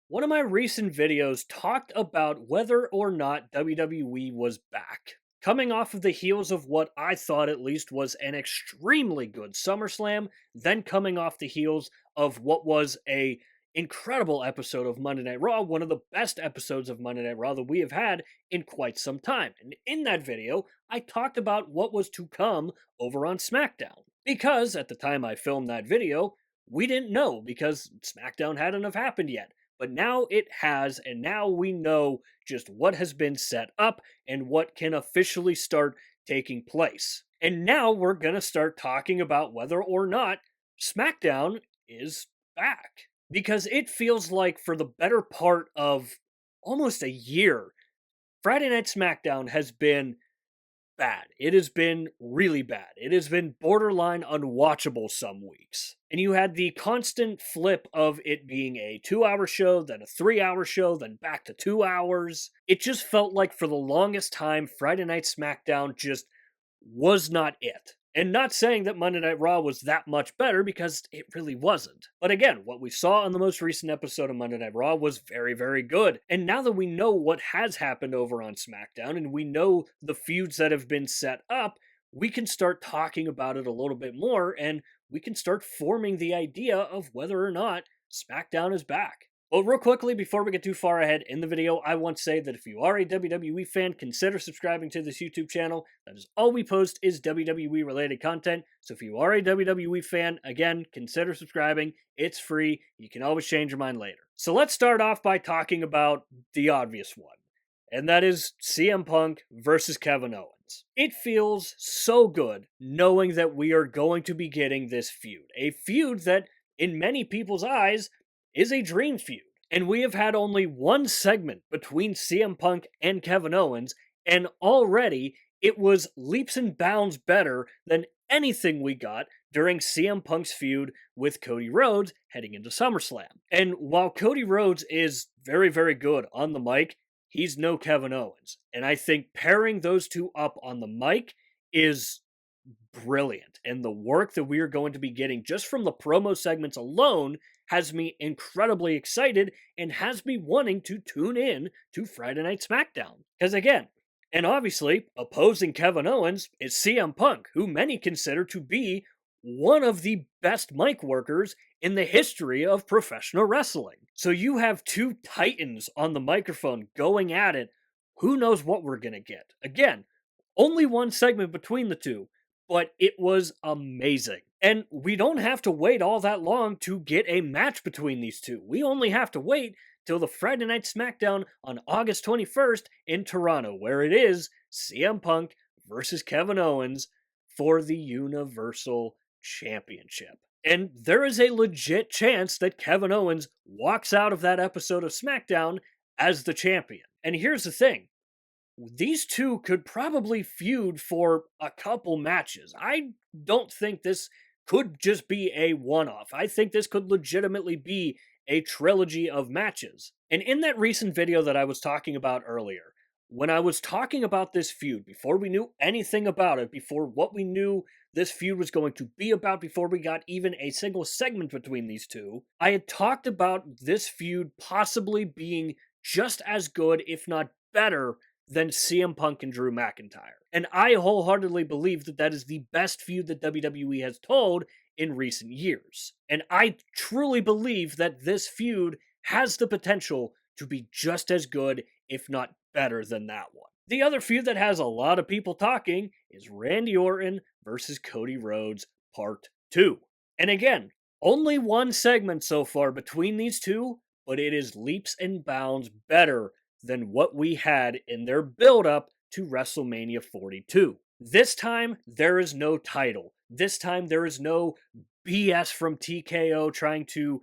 One of my recent videos talked about whether or not WWE was back. Coming off of the heels of what I thought at least was an extremely good SummerSlam, then coming off the heels of what was a incredible episode of Monday Night Raw, one of the best episodes of Monday Night Raw that we have had in quite some time. And in that video, I talked about what was to come over on SmackDown. Because at the time I filmed that video, we didn't know because SmackDown hadn't have happened yet. But now it has, and now we know just what has been set up and what can officially start taking place. And now we're going to start talking about whether or not SmackDown is back. Because it feels like for the better part of almost a year, Friday Night SmackDown has been bad. It has been really bad. It has been borderline unwatchable some weeks. And you had the constant flip of it being a 2 hour show, then a 3 hour show, then back to 2 hours. It just felt like for the longest time, Friday Night SmackDown just was not it. And not saying that Monday Night Raw was that much better because it really wasn't. But again, what we saw in the most recent episode of Monday Night Raw was very, very good. And now that we know what has happened over on SmackDown and we know the feuds that have been set up, we can start talking about it a little bit more and we can start forming the idea of whether or not SmackDown is back. Well, real quickly, before we get too far ahead in the video, I want to say that if you are a WWE fan, consider subscribing to this YouTube channel. That is all we post is WWE related content. So if you are a WWE fan, again, consider subscribing. It's free. You can always change your mind later. So let's start off by talking about the obvious one, and that is CM Punk versus Kevin Owens. It feels so good knowing that we are going to be getting this feud. A feud that, in many people's eyes, is a dream feud. And we have had only one segment between CM Punk and Kevin Owens, and already it was leaps and bounds better than anything we got during CM Punk's feud with Cody Rhodes heading into SummerSlam. And while Cody Rhodes is very, very good on the mic, he's no Kevin Owens. And I think pairing those two up on the mic is brilliant. And the work that we are going to be getting just from the promo segments alone has me incredibly excited and has me wanting to tune in to Friday Night SmackDown. Because again, and obviously, opposing Kevin Owens is CM Punk, who many consider to be one of the best mic workers in the history of professional wrestling. So you have two titans on the microphone going at it. Who knows what we're going to get? Again, only one segment between the two, but it was amazing. And we don't have to wait all that long to get a match between these two. We only have to wait till the Friday Night SmackDown on August 21st in Toronto, where it is CM Punk versus Kevin Owens for the Universal Championship. And there is a legit chance that Kevin Owens walks out of that episode of SmackDown as the champion. And here's the thing. These two could probably feud for a couple matches. I don't think this could just be a one-off. I think this could legitimately be a trilogy of matches. And in that recent video that I was talking about earlier, when I was talking about this feud, before we knew anything about it, before what we knew this feud was going to be about, before we got even a single segment between these two, I had talked about this feud possibly being just as good, if not better, than CM Punk and Drew McIntyre. And I wholeheartedly believe that that is the best feud that WWE has told in recent years. And I truly believe that this feud has the potential to be just as good, if not better than that one. The other feud that has a lot of people talking is Randy Orton versus Cody Rhodes Part 2. And again, only one segment so far between these two, but it is leaps and bounds better than what we had in their build-up to WrestleMania 42. This time, there is no title. This time, there is no BS from TKO trying to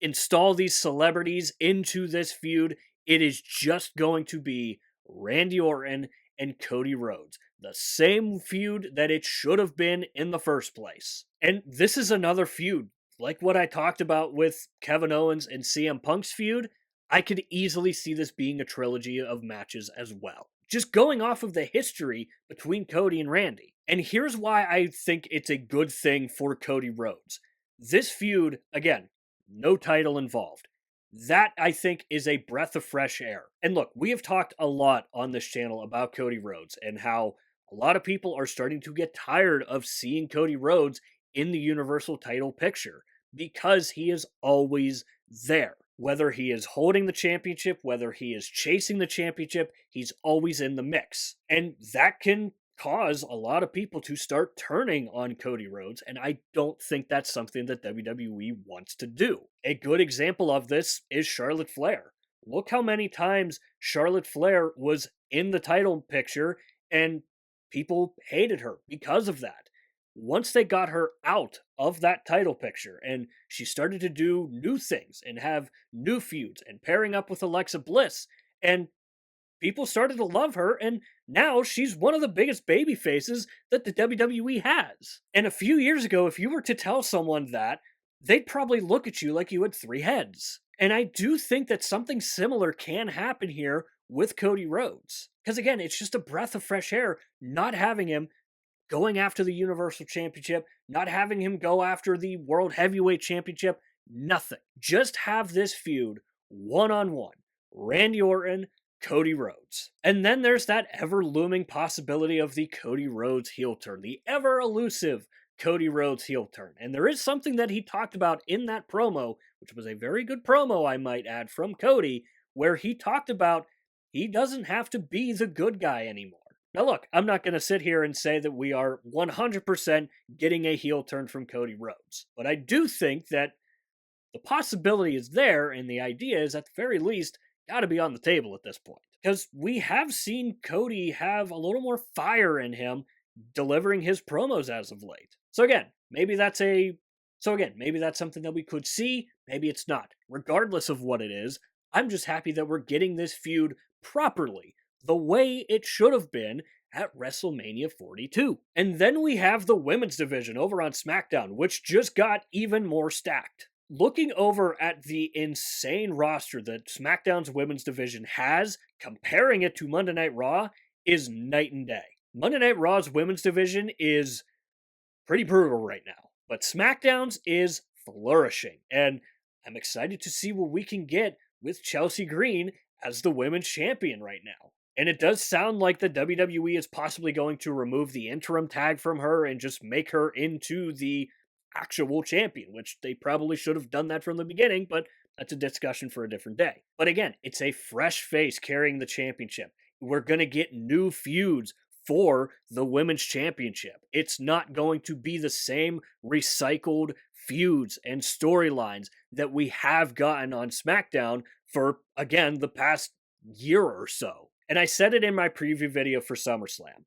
install these celebrities into this feud. It is just going to be Randy Orton and Cody Rhodes. The same feud that it should have been in the first place. And this is another feud. Like what I talked about with Kevin Owens and CM Punk's feud, I could easily see this being a trilogy of matches as well. Just going off of the history between Cody and Randy. And here's why I think it's a good thing for Cody Rhodes. This feud, again, no title involved. That, I think, is a breath of fresh air. And look, we have talked a lot on this channel about Cody Rhodes and how a lot of people are starting to get tired of seeing Cody Rhodes in the Universal title picture because he is always there. Whether he is holding the championship, whether he is chasing the championship, he's always in the mix. And that can cause a lot of people to start turning on Cody Rhodes, and I don't think that's something that WWE wants to do. A good example of this is Charlotte Flair. Look how many times Charlotte Flair was in the title picture and people hated her because of that. Once they got her out of that title picture and she started to do new things and have new feuds and pairing up with Alexa Bliss, and people started to love her, and now she's one of the biggest baby faces that the WWE has. And a few years ago, if you were to tell someone that, they'd probably look at you like you had three heads. And I do think that something similar can happen here with Cody Rhodes. Because again, it's just a breath of fresh air not having him going after the Universal Championship, not having him go after the World Heavyweight Championship, nothing. Just have this feud one on one. Randy Orton, Cody Rhodes. And then there's that ever looming possibility of the Cody Rhodes heel turn, the ever elusive Cody Rhodes heel turn. And there is something that he talked about in that promo, which was a very good promo, I might add, from Cody, where he talked about he doesn't have to be the good guy anymore. Now, look, I'm not going to sit here and say that we are 100% getting a heel turn from Cody Rhodes, but I do think that the possibility is there, and the idea is, at the very least, got to be on the table at this point. Because we have seen Cody have a little more fire in him delivering his promos as of late. So again, maybe that's something that we could see, maybe it's not. Regardless of what it is, I'm just happy that we're getting this feud properly, the way it should have been at WrestleMania 42. And then we have the women's division over on SmackDown, which just got even more stacked. Looking over at the insane roster that SmackDown's women's division has, comparing it to Monday Night Raw is night and day. Monday Night Raw's women's division is pretty brutal right now, but SmackDown's is flourishing, and I'm excited to see what we can get with Chelsea Green as the women's champion right now. And it does sound like the WWE is possibly going to remove the interim tag from her and just make her into the actual champion, which they probably should have done that from the beginning, but that's a discussion for a different day. But again, it's a fresh face carrying the championship. We're going to get new feuds for the women's championship. It's not going to be the same recycled feuds and storylines that we have gotten on SmackDown for, again, the past year or so. And I said it in my preview video for SummerSlam.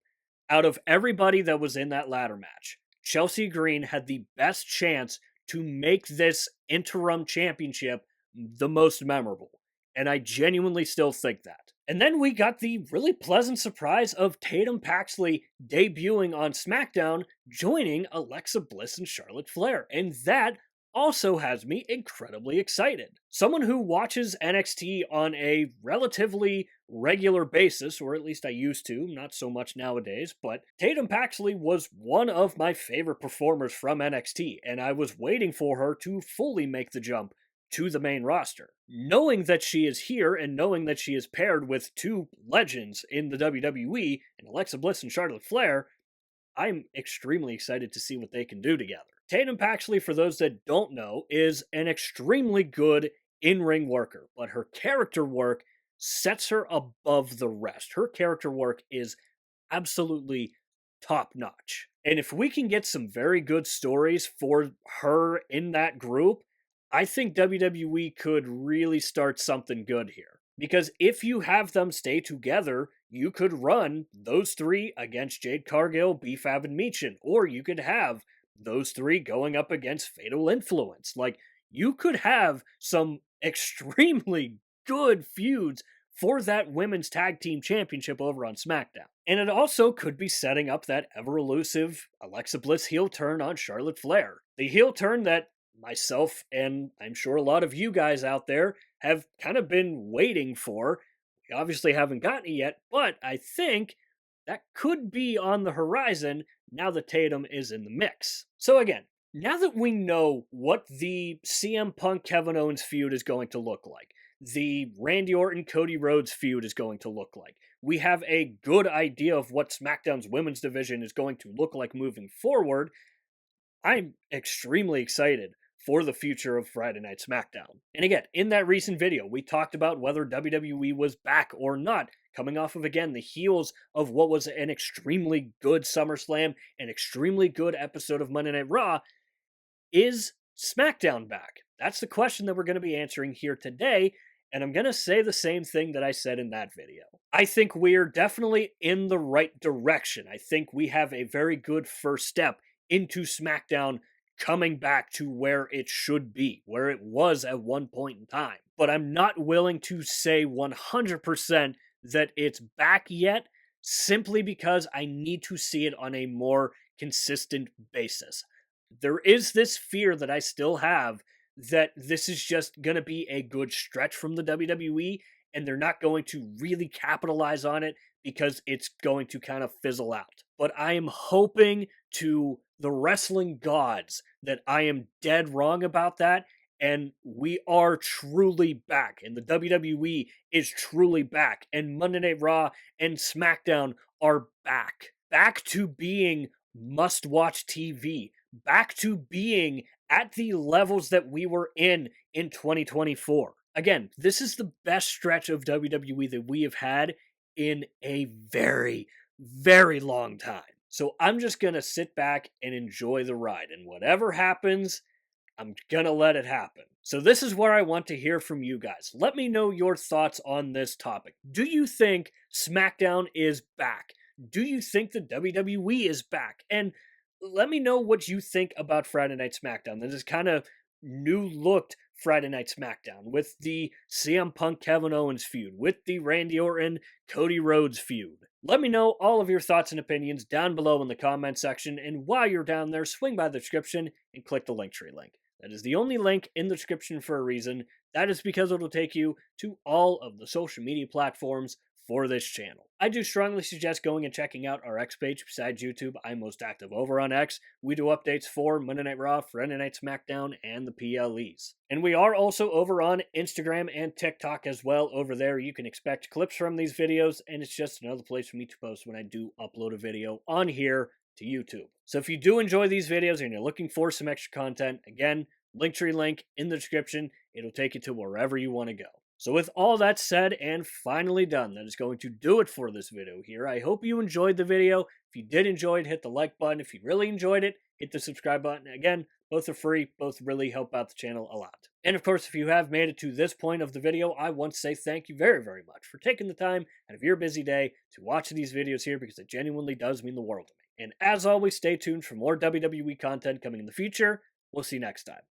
Out of everybody that was in that ladder match, Chelsea Green had the best chance to make this interim championship the most memorable. And I genuinely still think that. And then we got the really pleasant surprise of Tatum Paxley debuting on SmackDown, joining Alexa Bliss and Charlotte Flair. And that also has me incredibly excited. Someone who watches NXT on a relatively regular basis, or at least I used to, not so much nowadays, but Tatum Paxley was one of my favorite performers from NXT, and I was waiting for her to fully make the jump to the main roster. Knowing that she is here and knowing that she is paired with two legends in the WWE, in Alexa Bliss and Charlotte Flair, I'm extremely excited to see what they can do together. Tatum Paxley, for those that don't know, is an extremely good in-ring worker, but her character work sets her above the rest. Her character work is absolutely top-notch. And if we can get some very good stories for her in that group, I think WWE could really start something good here. Because if you have them stay together, you could run those three against Jade Cargill, B-Fab, and Michin, or you could have those three going up against Fatal Influence. Like, you could have some extremely good feuds for that women's tag team championship over on SmackDown. And it also could be setting up that ever-elusive Alexa Bliss heel turn on Charlotte Flair. The heel turn that myself and I'm sure a lot of you guys out there have kind of been waiting for. We obviously haven't gotten it yet, but I think that could be on the horizon now that Tatum is in the mix. So again, Now that we know what the CM Punk Kevin Owens feud is going to look like, the Randy Orton Cody Rhodes feud is going to look like, we have a good idea of what SmackDown's women's division is going to look like moving forward. I'm extremely excited for the future of Friday Night SmackDown. And again, in that recent video, we talked about whether WWE was back or not, coming off of, again, the heels of what was an extremely good SummerSlam, an extremely good episode of Monday Night Raw. Is SmackDown back? That's the question that we're going to be answering here today, and I'm going to say the same thing that I said in that video. I think we're definitely in the right direction. I think we have a very good first step into SmackDown coming back to where it should be, where it was at one point in time. But I'm not willing to say 100% that it's back yet, simply because I need to see it on a more consistent basis. There is this fear that I still have that this is just going to be a good stretch from the WWE and they're not going to really capitalize on it because it's going to kind of fizzle out. But I am hoping to the wrestling gods that I am dead wrong about that and we are truly back and the WWE is truly back and Monday Night Raw and SmackDown are back. Back to being must-watch TV, back to being at the levels that we were in 2024. Again, this is the best stretch of WWE that we have had in a very, very long time. So I'm just going to sit back and enjoy the ride. And whatever happens, I'm going to let it happen. So this is where I want to hear from you guys. Let me know your thoughts on this topic. Do you think SmackDown is back? Do you think the WWE is back? And let me know what you think about Friday Night SmackDown. This is kind of new looked Friday Night SmackDown with the CM Punk Kevin Owens feud, with the Randy Orton Cody Rhodes feud. Let me know all of your thoughts and opinions down below in the comment section, and while you're down there, swing by the description and click the Linktree link. That is the only link in the description for a reason. That is because it'll take you to all of the social media platforms for this channel. I do strongly suggest going and checking out our X page. Besides YouTube, I'm most active over on X. We do updates for Monday Night Raw, Friday Night SmackDown, and the PLEs. And we are also over on Instagram and TikTok as well. Over there, you can expect clips from these videos, and it's just another place for me to post when I do upload a video on here to YouTube. So if you do enjoy these videos and you're looking for some extra content, again, Linktree link in the description. It'll take you to wherever you want to go. So with all that said and finally done, that is going to do it for this video here. I hope you enjoyed the video. If you did enjoy it, hit the like button. If you really enjoyed it, hit the subscribe button. Again, both are free. Both really help out the channel a lot. And of course, if you have made it to this point of the video, I want to say thank you very, very much for taking the time out of your busy day to watch these videos here because it genuinely does mean the world to me. And as always, stay tuned for more WWE content coming in the future. We'll see you next time.